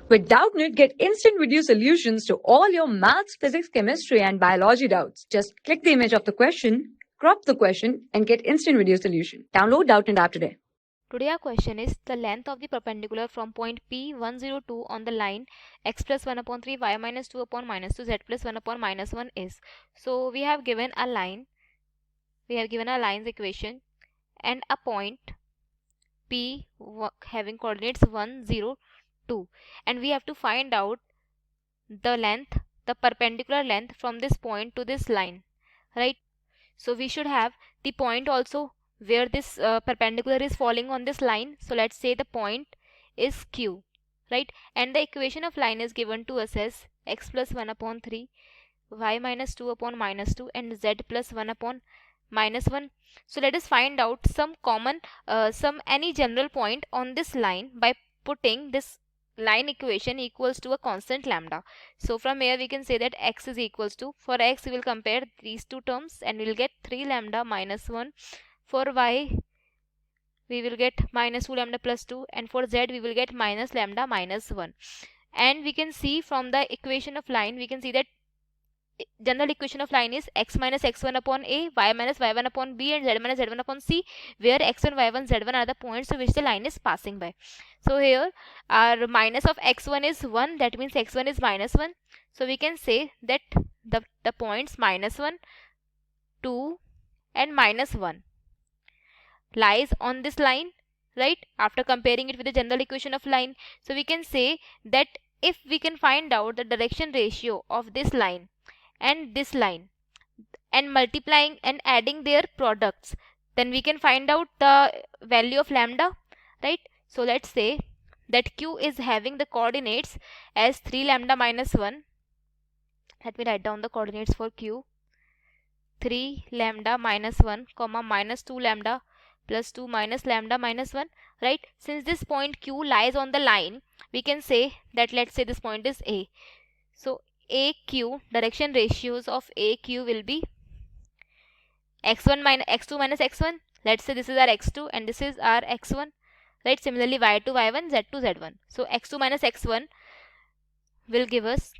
With Doubtnut, get instant video solutions to all your maths, physics, chemistry, and biology doubts. Just click the image of the question, crop the question, and get instant video solution. Download Doubtnut app today. Today our question is the length of the perpendicular from point P102 on the line x plus 1 upon 3 y minus 2 upon minus 2 z plus 1 upon minus 1 is. So we have given a line, line's equation and a point P having coordinates 1, 0, 2, and we have to find out the length, the perpendicular length from this point to this line, right? So we should have the point also where this perpendicular is falling on this line. So let's say the point is Q, right? And the equation of line is given to us as x plus 1 upon 3 y minus 2 upon minus 2 and z plus 1 upon minus 1. So let us find out some common any general point on this line by putting this line equation equals to a constant lambda. So from here we can say that x is equals to, for x we will compare these two terms and we will get 3 lambda minus 1. For y we will get minus 2 lambda plus 2, and for z we will get minus lambda minus 1. And we can see from the equation of line, we can see that general equation of line is x minus x1 upon a, y minus y1 upon b, and z minus z1 upon c, where x1, y1, z1 are the points to which the line is passing by. So here our minus of x1 is 1, that means x1 is minus 1. So we can say that the points minus 1, 2 and minus 1 lies on this line, right? After comparing it with the general equation of line, so we can say that if we can find out the direction ratio of this line and this line and multiplying and adding their products, then we can find out the value of lambda, right? So let's say that Q is having the coordinates as 3 lambda minus 1. Let me write down the coordinates for Q. 3 lambda minus 1 comma minus 2 lambda plus 2 minus lambda minus 1, right? Since this point Q lies on the line, we can say that, let's say this point is A. So AQ, direction ratios of AQ will be x1 minus x2 minus x1. Let's say this is our x2 and this is our x1, right? Similarly y2 y1, z2 z1. So x2 minus x1 will give us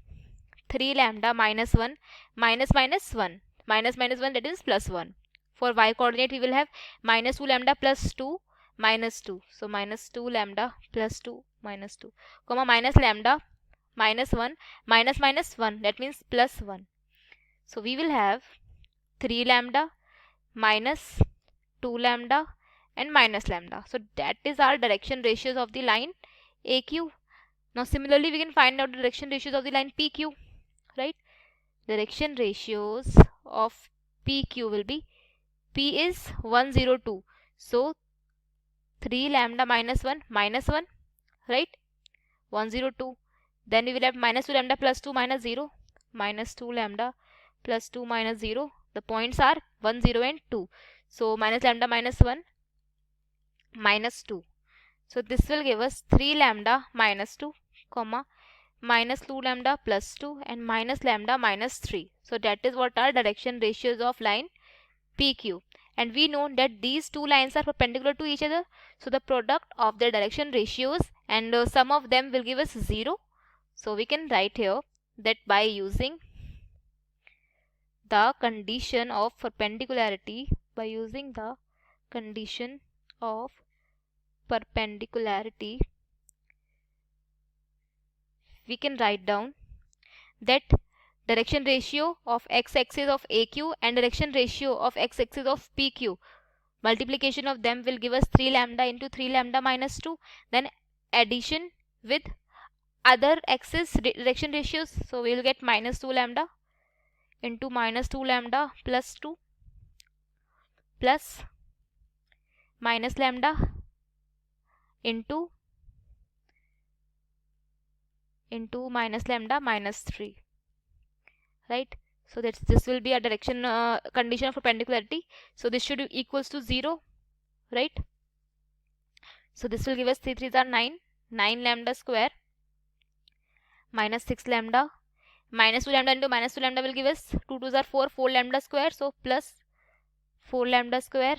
3 lambda minus 1 minus minus 1 minus minus 1, that is plus 1. For y coordinate we will have minus 2 lambda plus 2 minus 2. So minus 2 lambda plus 2 minus 2 comma minus lambda minus 1 minus minus 1, that means plus 1. So we will have 3 lambda minus 2 lambda and minus lambda. So that is our direction ratios of the line AQ. Now similarly we can find out the direction ratios of the line PQ, right? Direction ratios of PQ will be, P is 102, so 3 lambda minus 1 minus 1, right? 102. Then we will have minus 2 lambda plus 2 minus 0, minus 2 lambda plus 2 minus 0. The points are 1, 0 and 2. So minus lambda minus 1 minus 2. So this will give us 3 lambda minus 2 comma minus 2 lambda plus 2 and minus lambda minus 3. So that is what are direction ratios of line PQ. And we know that these two lines are perpendicular to each other. So the product of their direction ratios and sum of them will give us 0. So we can write here that by using the condition of perpendicularity, we can write down that direction ratio of x-axis of AQ and direction ratio of x-axis of PQ, multiplication of them will give us 3 lambda into 3 lambda minus 2, then addition with other axis direction ratios, so we will get minus 2 lambda into minus 2 lambda plus 2 plus minus lambda into minus lambda minus 3, right? So this will be a direction condition of perpendicularity. So this should be equals to 0, right? So this will give us 3 3s are 9 lambda square minus 6 lambda minus 2 lambda into minus 2 lambda will give us 2 2s are 4 lambda square, so plus 4 lambda square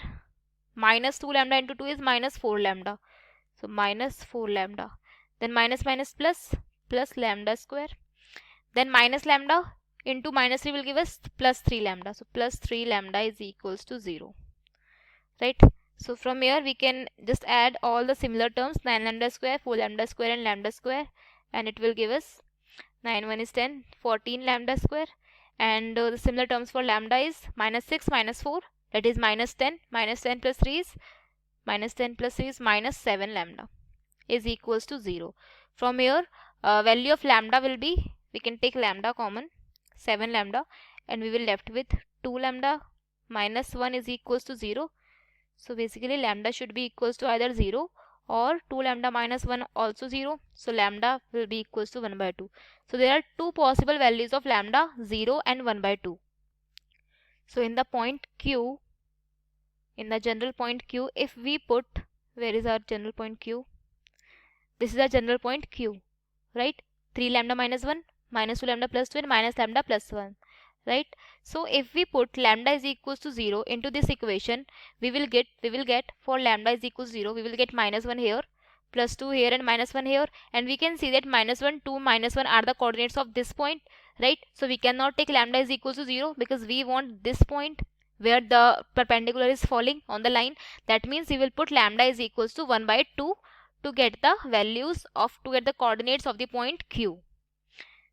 minus 2 lambda into 2 is minus 4 lambda, so minus 4 lambda, then minus minus plus plus lambda square. Then minus lambda into minus 3 will give us plus 3 lambda. So plus 3 lambda is equals to 0. Right? So from here we can just add all the similar terms, 9 lambda square, 4 lambda square and lambda square, and it will give us 9 1 is 10, 14 lambda square, and the similar terms for lambda is minus 6 minus 4, that is minus 10 plus 3 is minus 10 plus 3 is minus 7 lambda is equals to 0. From here value of lambda will be, we can take lambda common, 7 lambda, and we will left with 2 lambda minus 1 is equals to 0. So basically lambda should be equals to either 0 or 2 lambda minus 1 also 0. So lambda will be equals to 1 by 2. So there are two possible values of lambda, 0 and 1 by 2. So in the point Q, in the general point Q, if we put, where is our general point Q? This is our general point Q, right? 3 lambda minus 1, minus 2 lambda plus 2 and minus lambda plus 1. Right? So if we put lambda is equals to 0 into this equation, we will get for lambda is equals to 0, we will get minus 1 here, plus 2 here and minus 1 here, and we can see that minus 1, 2, minus 1 are the coordinates of this point, right? So we cannot take lambda is equals to 0 because we want this point where the perpendicular is falling on the line. That means we will put lambda is equals to 1 by 2 to get the values of, to get the coordinates of the point Q.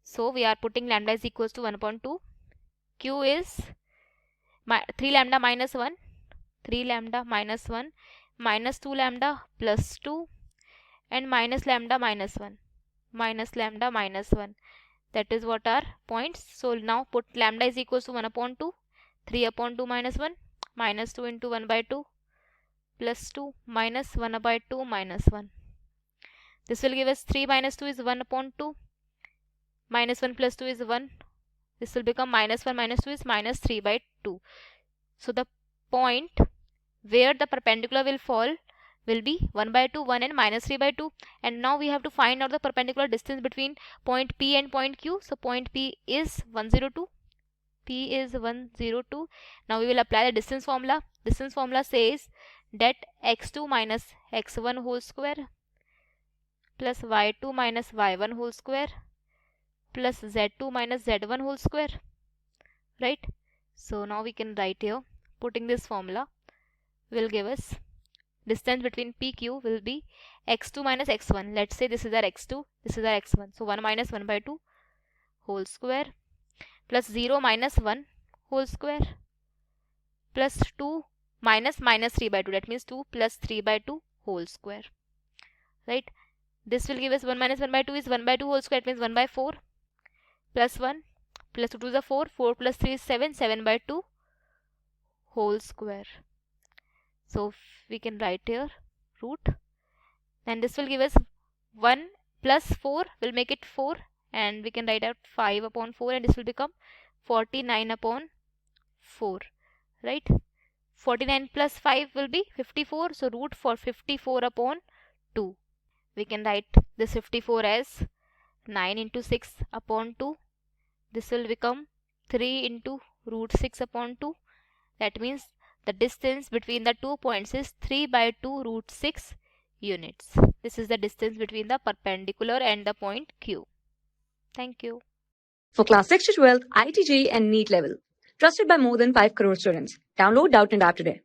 So we are putting lambda is equals to 1 upon 2. Q is 3 lambda minus 1, 3 lambda minus 1, minus 2 lambda plus 2, and minus lambda minus 1, minus lambda minus 1. That is what are points. So now put lambda is equals to 1 upon 2, 3 upon 2 minus 1, minus 2 into 1 by 2, plus 2, minus 1 by 2 minus 1. This will give us 3 minus 2 is 1 upon 2, minus 1 plus 2 is 1. This will become minus 1 minus 2 is minus 3 by 2. So the point where the perpendicular will fall will be 1 by 2, 1 and minus 3 by 2. And now we have to find out the perpendicular distance between point P and point Q. So point P is 102. P is 102. Now we will apply the distance formula. Distance formula says that x2 minus x1 whole square plus y2 minus y1 whole square plus z2 minus z1 whole square, right? So now we can write here, putting this formula will give us distance between PQ will be x2 minus x1. Let's say this is our x2, this is our x1. So 1 minus 1 by 2 whole square plus 0 minus 1 whole square plus 2 minus minus 3 by 2. That means 2 plus 3 by 2 whole square, right? This will give us 1 minus 1 by 2 is 1 by 2 whole square. It means 1 by 4 plus 1 plus 2 to the 4, 4 plus 3 is 7, 7 by 2 whole square. So we can write here root, and this will give us 1 plus 4 will make it 4, and we can write out 5 upon 4, and this will become 49 upon 4, right? 49 plus 5 will be 54, so root for 54 upon 2. We can write this 54 as 9 into 6 upon 2. This will become 3 into root 6 upon 2. That means the distance between the 2 points is 3 by 2 root 6 units. This is the distance between the perpendicular and the point Q. Thank you. For class 6 to 12, IIT JEE and NEET level. Trusted by more than 5 crore students. Download Doubtnut app today.